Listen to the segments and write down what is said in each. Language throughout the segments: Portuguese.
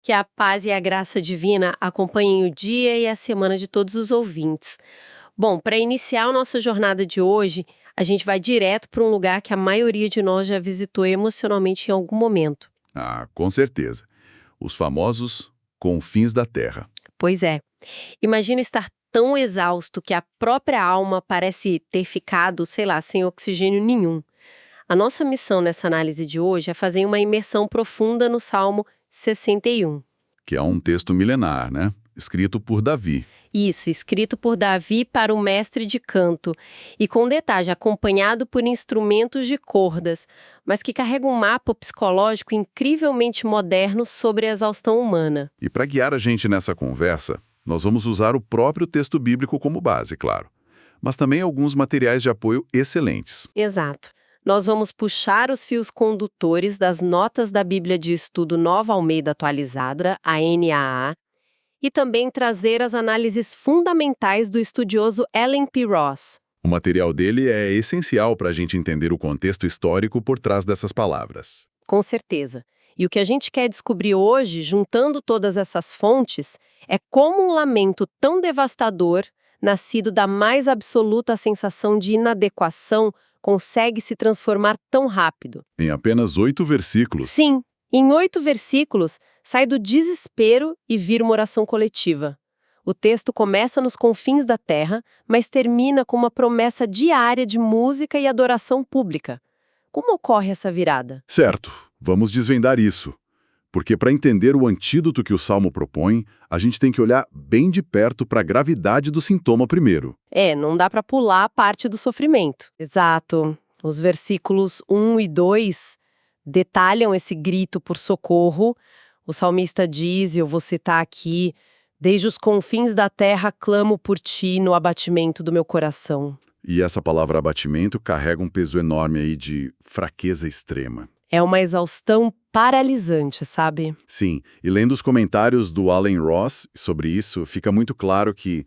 Que a paz e a graça divina acompanhem o dia e a semana de todos os ouvintes. Bom, para iniciar a nossa jornada de hoje, a gente vai direto para um lugar que a maioria de nós já visitou emocionalmente em algum momento. Ah, com certeza. Os famosos confins da Terra. Pois é. Imagina estar tão exausto que a própria alma parece ter ficado, sei lá, sem oxigênio nenhum. A nossa missão nessa análise de hoje é fazer uma imersão profunda no Salmo 61. Que é um texto milenar, né? Escrito por Davi. Isso, escrito por Davi para o mestre de canto, e com detalhe, acompanhado por instrumentos de cordas, mas que carrega um mapa psicológico incrivelmente moderno sobre a exaustão humana. E para guiar a gente nessa conversa, nós vamos usar o próprio texto bíblico como base, claro. Mas também alguns materiais de apoio excelentes. Exato. Nós vamos puxar os fios condutores das notas da Bíblia de Estudo Nova Almeida Atualizada, a NAA, e também trazer as análises fundamentais do estudioso Ellen P. Ross. O material dele é essencial para a gente entender o contexto histórico por trás dessas palavras. Com certeza. E o que a gente quer descobrir hoje, juntando todas essas fontes, é como um lamento tão devastador, nascido da mais absoluta sensação de inadequação, consegue se transformar tão rápido. Em apenas 8 versículos. Sim, em 8 versículos, sai do desespero e vira uma oração coletiva. O texto começa nos confins da terra, mas termina com uma promessa diária de música e adoração pública. Como ocorre essa virada? Certo, vamos desvendar isso. Porque para entender o antídoto que o Salmo propõe, a gente tem que olhar bem de perto para a gravidade do sintoma primeiro. Não dá para pular a parte do sofrimento. Exato. Os versículos 1 e 2 detalham esse grito por socorro. O salmista diz, e eu vou citar aqui, desde os confins da terra clamo por ti no abatimento do meu coração. E essa palavra abatimento carrega um peso enorme aí de fraqueza extrema. É uma exaustão paralisante, sabe? Sim, e lendo os comentários do Allen Ross sobre isso, fica muito claro que,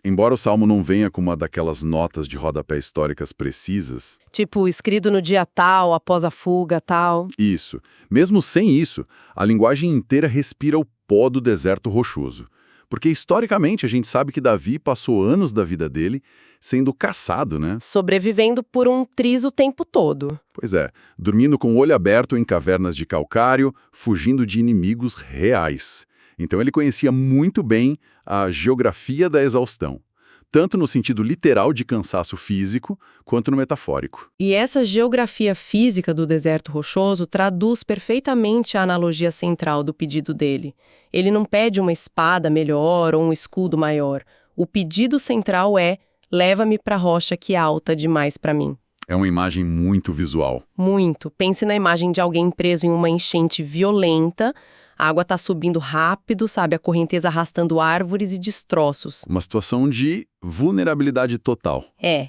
embora o Salmo não venha com uma daquelas notas de rodapé históricas precisas... Tipo, escrito no dia tal, após a fuga, tal... Isso. Mesmo sem isso, a linguagem inteira respira o pó do deserto rochoso. Porque, historicamente, a gente sabe que Davi passou anos da vida dele sendo caçado, né? Sobrevivendo por um triz o tempo todo. Pois é, dormindo com o olho aberto em cavernas de calcário, fugindo de inimigos reais. Então ele conhecia muito bem a geografia da exaustão, tanto no sentido literal de cansaço físico, quanto no metafórico. E essa geografia física do deserto rochoso traduz perfeitamente a analogia central do pedido dele. Ele não pede uma espada melhor ou um escudo maior. O pedido central é: leva-me para a rocha que é alta demais para mim. É uma imagem muito visual. Muito. Pense na imagem de alguém preso em uma enchente violenta. A água está subindo rápido, sabe? A correnteza arrastando árvores e destroços. Uma situação de vulnerabilidade total.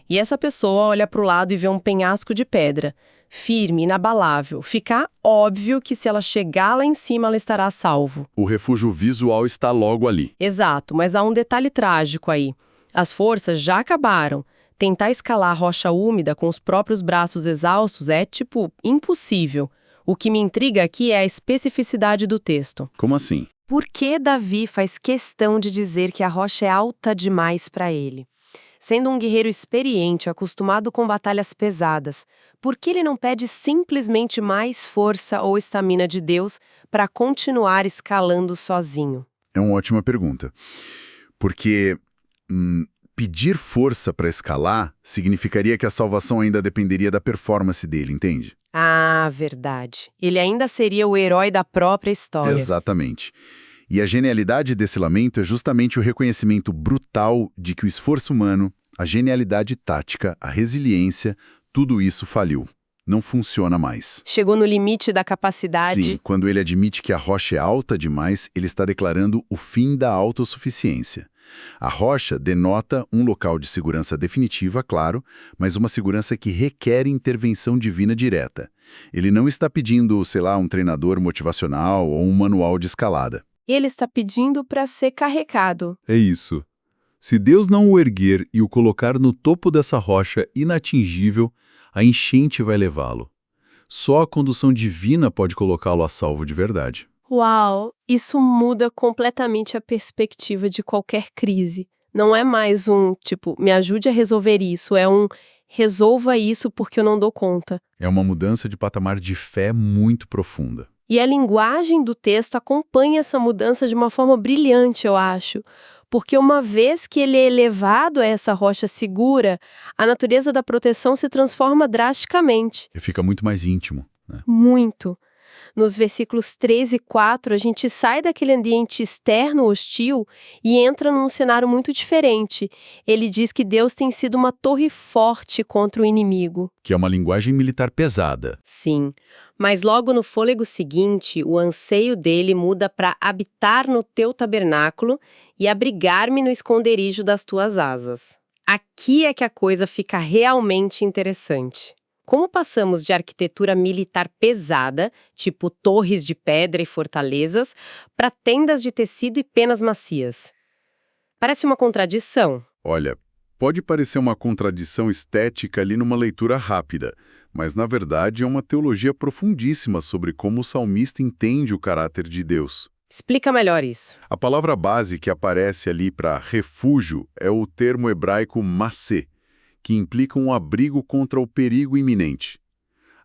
E essa pessoa olha para o lado e vê um penhasco de pedra, firme, inabalável. Fica óbvio que se ela chegar lá em cima, ela estará a salvo. O refúgio visual está logo ali. Exato, mas há um detalhe trágico aí. As forças já acabaram. Tentar escalar a rocha úmida com os próprios braços exaustos é, impossível. O que me intriga aqui é a especificidade do texto. Como assim? Por que Davi faz questão de dizer que a rocha é alta demais para ele? Sendo um guerreiro experiente, acostumado com batalhas pesadas, por que ele não pede simplesmente mais força ou estamina de Deus para continuar escalando sozinho? É uma ótima pergunta. Porque pedir força para escalar significaria que a salvação ainda dependeria da performance dele, entende? Ah, verdade. Ele ainda seria o herói da própria história. Exatamente. E a genialidade desse lamento é justamente o reconhecimento brutal de que o esforço humano, a genialidade tática, a resiliência, tudo isso faliu. Não funciona mais. Chegou no limite da capacidade. Sim, quando ele admite que a rocha é alta demais, ele está declarando o fim da autossuficiência. A rocha denota um local de segurança definitiva, claro, mas uma segurança que requer intervenção divina direta. Ele não está pedindo, um treinador motivacional ou um manual de escalada. Ele está pedindo para ser carregado. É isso. Se Deus não o erguer e o colocar no topo dessa rocha inatingível, a enchente vai levá-lo. Só a condução divina pode colocá-lo a salvo de verdade. Uau, isso muda completamente a perspectiva de qualquer crise. Não é mais um, tipo, me ajude a resolver isso, é um resolva isso porque eu não dou conta. É uma mudança de patamar de fé muito profunda. E a linguagem do texto acompanha essa mudança de uma forma brilhante, eu acho. Porque uma vez que ele é elevado a essa rocha segura, a natureza da proteção se transforma drasticamente. E fica muito mais íntimo, né? Muito. Nos versículos 3 e 4, a gente sai daquele ambiente externo hostil e entra num cenário muito diferente. Ele diz que Deus tem sido uma torre forte contra o inimigo. Que é uma linguagem militar pesada. Sim, mas logo no fôlego seguinte, o anseio dele muda para habitar no teu tabernáculo e abrigar-me no esconderijo das tuas asas. Aqui é que a coisa fica realmente interessante. Como passamos de arquitetura militar pesada, tipo torres de pedra e fortalezas, para tendas de tecido e penas macias? Parece uma contradição. Olha, pode parecer uma contradição estética ali numa leitura rápida, mas na verdade é uma teologia profundíssima sobre como o salmista entende o caráter de Deus. Explica melhor isso. A palavra base que aparece ali para refúgio é o termo hebraico masé, que implica um abrigo contra o perigo iminente.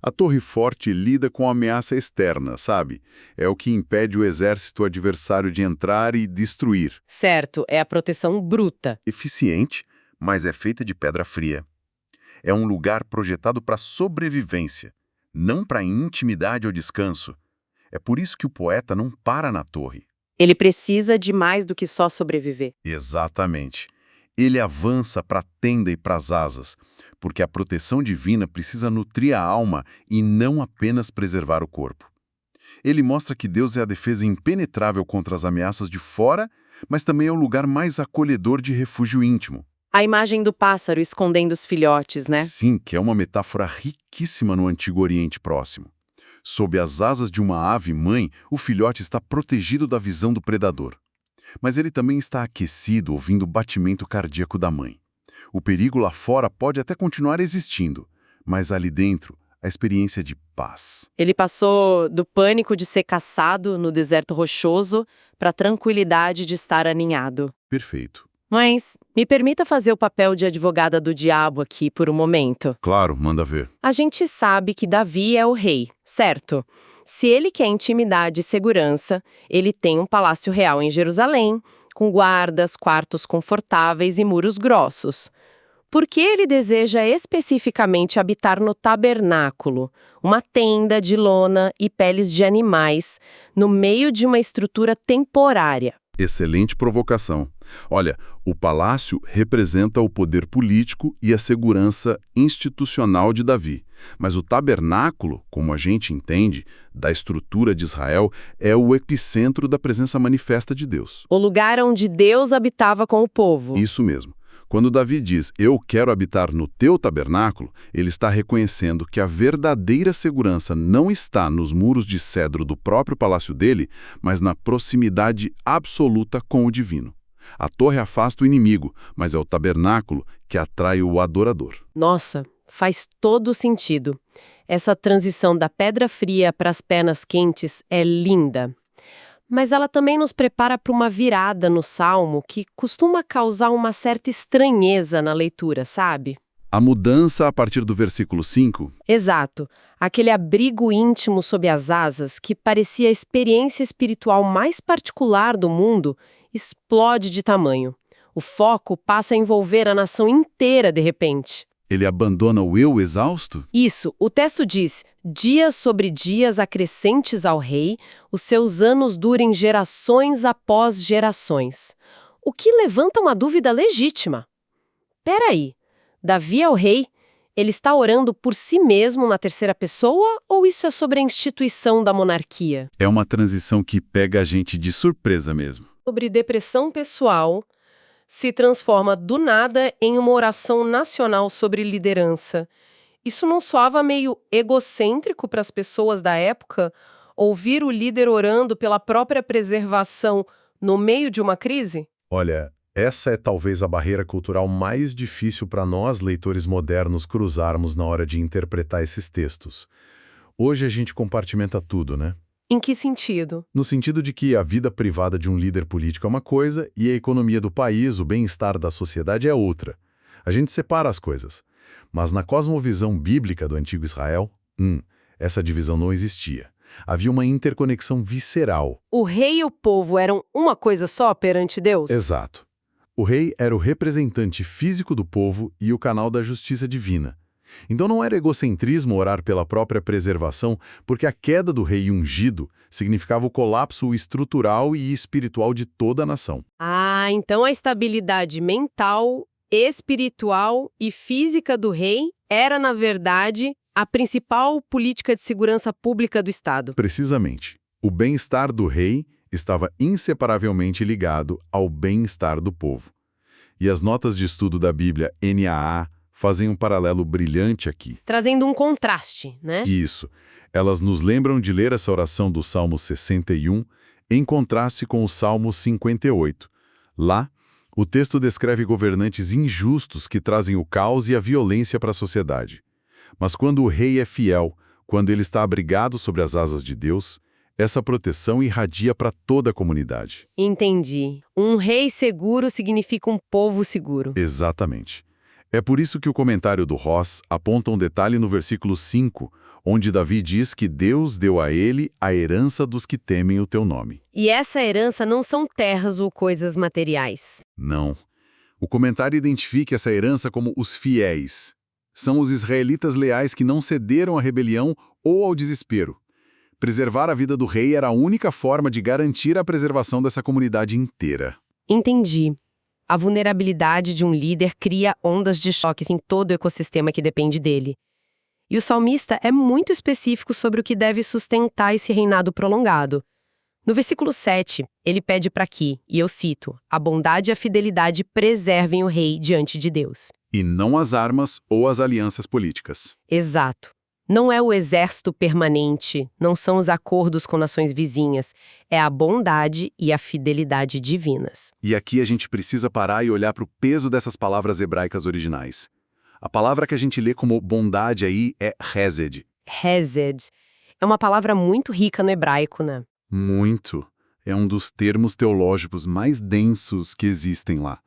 A torre forte lida com a ameaça externa, sabe? É o que impede o exército adversário de entrar e destruir. Certo, é a proteção bruta. Eficiente, mas é feita de pedra fria. É um lugar projetado para sobrevivência, não para intimidade ou descanso. É por isso que o poeta não para na torre. Ele precisa de mais do que só sobreviver. Exatamente. Ele avança para a tenda e para as asas, porque a proteção divina precisa nutrir a alma e não apenas preservar o corpo. Ele mostra que Deus é a defesa impenetrável contra as ameaças de fora, mas também é o lugar mais acolhedor de refúgio íntimo. A imagem do pássaro escondendo os filhotes, né? Sim, que é uma metáfora riquíssima no Antigo Oriente Próximo. Sob as asas de uma ave-mãe, o filhote está protegido da visão do predador. Mas ele também está aquecido ouvindo o batimento cardíaco da mãe. O perigo lá fora pode até continuar existindo, mas ali dentro, a experiência de paz. Ele passou do pânico de ser caçado no deserto rochoso para a tranquilidade de estar aninhado. Perfeito. Mas me permita fazer o papel de advogada do diabo aqui por um momento. Claro, manda ver. A gente sabe que Davi é o rei, certo? Se ele quer intimidade e segurança, ele tem um palácio real em Jerusalém, com guardas, quartos confortáveis e muros grossos. Por que ele deseja especificamente habitar no tabernáculo, uma tenda de lona e peles de animais, no meio de uma estrutura temporária? Excelente provocação. Olha, o palácio representa o poder político e a segurança institucional de Davi. Mas o tabernáculo, como a gente entende, da estrutura de Israel, é o epicentro da presença manifesta de Deus. O lugar onde Deus habitava com o povo. Isso mesmo. Quando Davi diz, eu quero habitar no teu tabernáculo, ele está reconhecendo que a verdadeira segurança não está nos muros de cedro do próprio palácio dele, mas na proximidade absoluta com o divino. A torre afasta o inimigo, mas é o tabernáculo que atrai o adorador. Nossa, faz todo sentido. Essa transição da pedra fria para as penas quentes é linda. Mas ela também nos prepara para uma virada no Salmo que costuma causar uma certa estranheza na leitura, sabe? A mudança a partir do versículo 5? Exato. Aquele abrigo íntimo sob as asas, que parecia a experiência espiritual mais particular do mundo, explode de tamanho. O foco passa a envolver a nação inteira de repente. Ele abandona o eu exausto? Isso, o texto diz, dias sobre dias acrescentes ao rei, os seus anos durem gerações após gerações. O que levanta uma dúvida legítima. Peraí, Davi é o rei, ele está orando por si mesmo na terceira pessoa ou isso é sobre a instituição da monarquia? É uma transição que pega a gente de surpresa mesmo. Sobre depressão pessoal, se transforma do nada em uma oração nacional sobre liderança. Isso não soava meio egocêntrico para as pessoas da época? Ouvir o líder orando pela própria preservação no meio de uma crise? Olha, essa é talvez a barreira cultural mais difícil para nós, leitores modernos, cruzarmos na hora de interpretar esses textos. Hoje a gente compartimenta tudo, né? Em que sentido? No sentido de que a vida privada de um líder político é uma coisa e a economia do país, o bem-estar da sociedade é outra. A gente separa as coisas. Mas na cosmovisão bíblica do antigo Israel, essa divisão não existia. Havia uma interconexão visceral. O rei e o povo eram uma coisa só perante Deus? Exato. O rei era o representante físico do povo e o canal da justiça divina. Então não era egocentrismo orar pela própria preservação, porque a queda do rei ungido significava o colapso estrutural e espiritual de toda a nação. Ah, então a estabilidade mental, espiritual e física do rei era, na verdade, a principal política de segurança pública do Estado. Precisamente. O bem-estar do rei estava inseparavelmente ligado ao bem-estar do povo. E as notas de estudo da Bíblia NAA fazem um paralelo brilhante aqui. Trazendo um contraste, né? Isso. Elas nos lembram de ler essa oração do Salmo 61 em contraste com o Salmo 58. Lá, o texto descreve governantes injustos que trazem o caos e a violência para a sociedade. Mas quando o rei é fiel, quando ele está abrigado sobre as asas de Deus, essa proteção irradia para toda a comunidade. Entendi. Um rei seguro significa um povo seguro. Exatamente. É por isso que o comentário do Ross aponta um detalhe no versículo 5, onde Davi diz que Deus deu a ele a herança dos que temem o teu nome. E essa herança não são terras ou coisas materiais. Não. O comentário identifica essa herança como os fiéis. São os israelitas leais que não cederam à rebelião ou ao desespero. Preservar a vida do rei era a única forma de garantir a preservação dessa comunidade inteira. Entendi. A vulnerabilidade de um líder cria ondas de choques em todo o ecossistema que depende dele. E o salmista é muito específico sobre o que deve sustentar esse reinado prolongado. No versículo 7, ele pede para que, e eu cito, a bondade e a fidelidade preservem o rei diante de Deus. E não as armas ou as alianças políticas. Exato. Não é o exército permanente, não são os acordos com nações vizinhas, é a bondade e a fidelidade divinas. E aqui a gente precisa parar e olhar para o peso dessas palavras hebraicas originais. A palavra que a gente lê como bondade aí é hesed. Hesed é uma palavra muito rica no hebraico, né? Muito. É um dos termos teológicos mais densos que existem lá.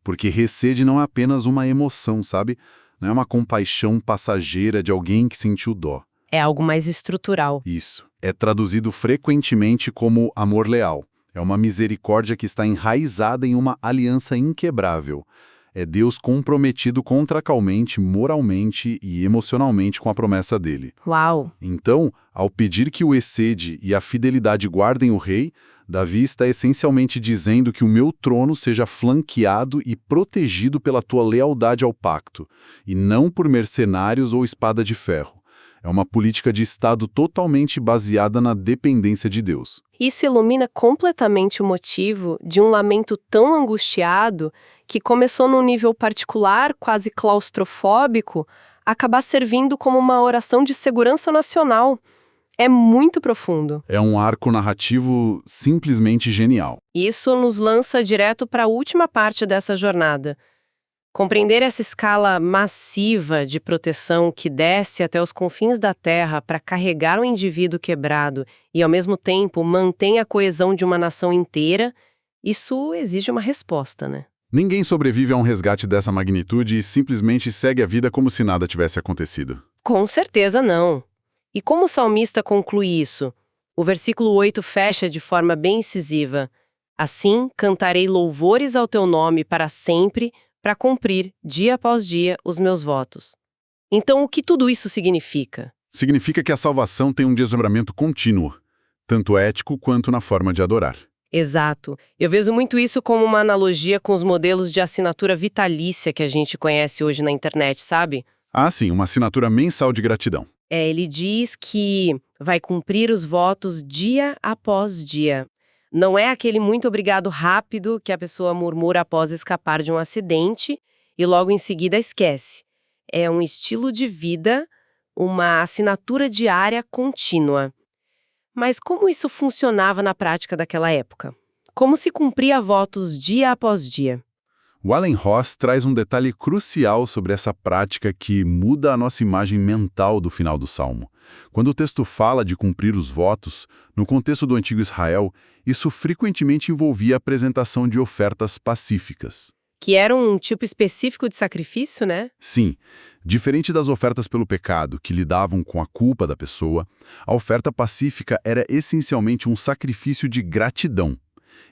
Porque hesed não é apenas uma emoção, sabe? Não é uma compaixão passageira de alguém que sentiu dó. É algo mais estrutural. Isso. É traduzido frequentemente como amor leal. É uma misericórdia que está enraizada em uma aliança inquebrável. É Deus comprometido contractualmente, moralmente e emocionalmente com a promessa dele. Uau! Então, ao pedir que o hesed e a fidelidade guardem o rei, Davi está essencialmente dizendo que o meu trono seja flanqueado e protegido pela tua lealdade ao pacto, e não por mercenários ou espada de ferro. É uma política de Estado totalmente baseada na dependência de Deus. Isso ilumina completamente o motivo de um lamento tão angustiado que começou num nível particular, quase claustrofóbico, acabar servindo como uma oração de segurança nacional. É muito profundo. É um arco narrativo simplesmente genial. Isso nos lança direto para a última parte dessa jornada. Compreender essa escala massiva de proteção que desce até os confins da Terra para carregar o indivíduo quebrado e, ao mesmo tempo, mantém a coesão de uma nação inteira, isso exige uma resposta, né? Ninguém sobrevive a um resgate dessa magnitude e simplesmente segue a vida como se nada tivesse acontecido. Com certeza não. E como o salmista conclui isso? O versículo 8 fecha de forma bem incisiva. Assim, cantarei louvores ao teu nome para sempre, para cumprir, dia após dia, os meus votos. Então, o que tudo isso significa? Significa que a salvação tem um desdobramento contínuo, tanto ético quanto na forma de adorar. Exato. Eu vejo muito isso como uma analogia com os modelos de assinatura vitalícia que a gente conhece hoje na internet, sabe? Ah, sim, uma assinatura mensal de gratidão. Ele diz que vai cumprir os votos dia após dia. Não é aquele muito obrigado rápido que a pessoa murmura após escapar de um acidente e logo em seguida esquece. É um estilo de vida, uma assinatura diária contínua. Mas como isso funcionava na prática daquela época? Como se cumpria votos dia após dia? O Allen Ross traz um detalhe crucial sobre essa prática que muda a nossa imagem mental do final do Salmo. Quando o texto fala de cumprir os votos, no contexto do antigo Israel, isso frequentemente envolvia a apresentação de ofertas pacíficas. Que era um tipo específico de sacrifício, né? Sim, diferente das ofertas pelo pecado, que lidavam com a culpa da pessoa, a oferta pacífica era essencialmente um sacrifício de gratidão.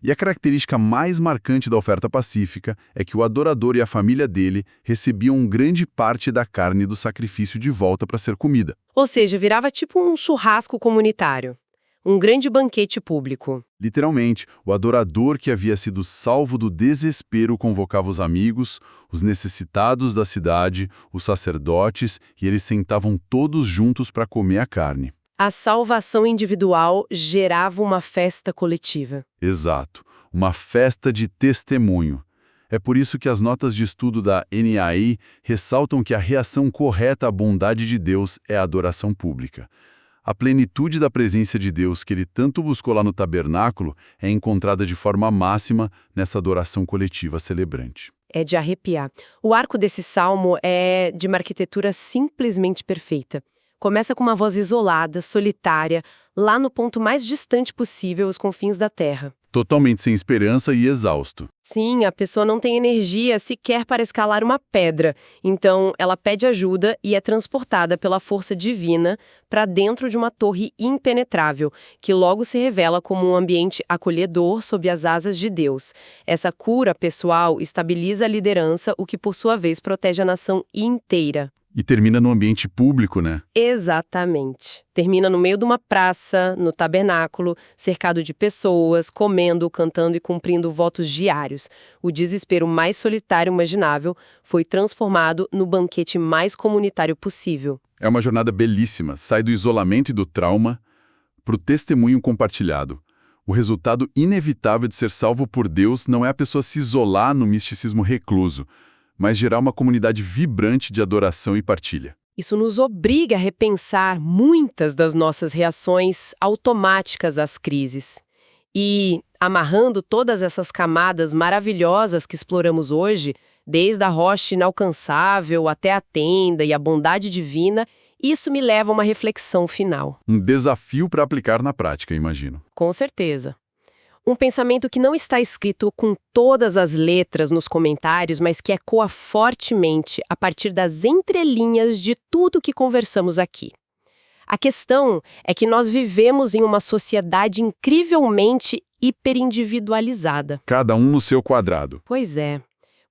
E a característica mais marcante da oferta pacífica é que o adorador e a família dele recebiam grande parte da carne do sacrifício de volta para ser comida. Ou seja, virava tipo um churrasco comunitário. Um grande banquete público. Literalmente, o adorador que havia sido salvo do desespero convocava os amigos, os necessitados da cidade, os sacerdotes, e eles sentavam todos juntos para comer a carne. A salvação individual gerava uma festa coletiva. Exato, uma festa de testemunho. É por isso que as notas de estudo da NAI ressaltam que a reação correta à bondade de Deus é a adoração pública. A plenitude da presença de Deus que ele tanto buscou lá no tabernáculo é encontrada de forma máxima nessa adoração coletiva celebrante. É de arrepiar. O arco desse salmo é de uma arquitetura simplesmente perfeita. Começa com uma voz isolada, solitária, lá no ponto mais distante possível, os confins da terra. Totalmente sem esperança e exausto. Sim, a pessoa não tem energia sequer para escalar uma pedra, então ela pede ajuda e é transportada pela força divina para dentro de uma torre impenetrável, que logo se revela como um ambiente acolhedor sob as asas de Deus. Essa cura pessoal estabiliza a liderança, o que por sua vez protege a nação inteira. E termina no ambiente público, né? Exatamente. Termina no meio de uma praça, no tabernáculo, cercado de pessoas, comendo, cantando e cumprindo votos diários. O desespero mais solitário imaginável foi transformado no banquete mais comunitário possível. É uma jornada belíssima. Sai do isolamento e do trauma para o testemunho compartilhado. O resultado inevitável de ser salvo por Deus não é a pessoa se isolar no misticismo recluso, mas gerar uma comunidade vibrante de adoração e partilha. Isso nos obriga a repensar muitas das nossas reações automáticas às crises. E, amarrando todas essas camadas maravilhosas que exploramos hoje, desde a rocha inalcançável até a tenda e a bondade divina, isso me leva a uma reflexão final. Um desafio para aplicar na prática, imagino. Com certeza. Um pensamento que não está escrito com todas as letras nos comentários, mas que ecoa fortemente a partir das entrelinhas de tudo que conversamos aqui. A questão é que nós vivemos em uma sociedade incrivelmente hiperindividualizada. Cada um no seu quadrado. Pois é.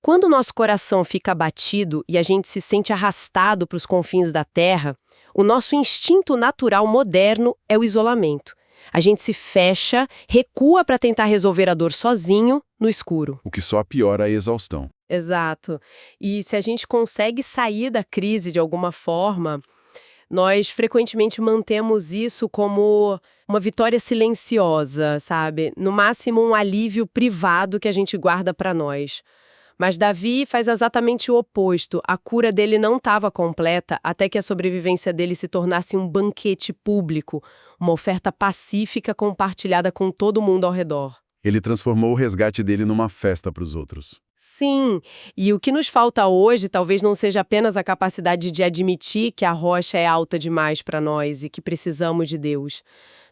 Quando o nosso coração fica abatido e a gente se sente arrastado para os confins da Terra, o nosso instinto natural moderno é o isolamento. A gente se fecha, recua para tentar resolver a dor sozinho, no escuro. O que só piora a exaustão. Exato. E se a gente consegue sair da crise de alguma forma, nós frequentemente mantemos isso como uma vitória silenciosa, sabe? No máximo um alívio privado que a gente guarda para nós. Mas Davi faz exatamente o oposto. A cura dele não estava completa até que a sobrevivência dele se tornasse um banquete público, uma oferta pacífica compartilhada com todo mundo ao redor. Ele transformou o resgate dele numa festa para os outros. Sim, e o que nos falta hoje talvez não seja apenas a capacidade de admitir que a rocha é alta demais para nós e que precisamos de Deus.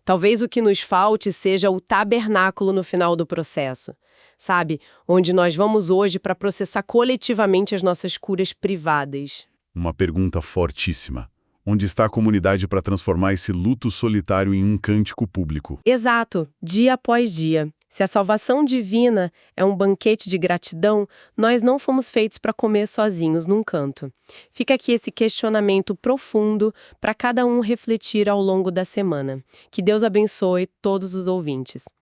Talvez o que nos falte seja o tabernáculo no final do processo, sabe? Onde nós vamos hoje para processar coletivamente as nossas curas privadas. Uma pergunta fortíssima. Onde está a comunidade para transformar esse luto solitário em um cântico público? Exato, dia após dia. Se a salvação divina é um banquete de gratidão, nós não fomos feitos para comer sozinhos num canto. Fica aqui esse questionamento profundo para cada um refletir ao longo da semana. Que Deus abençoe todos os ouvintes.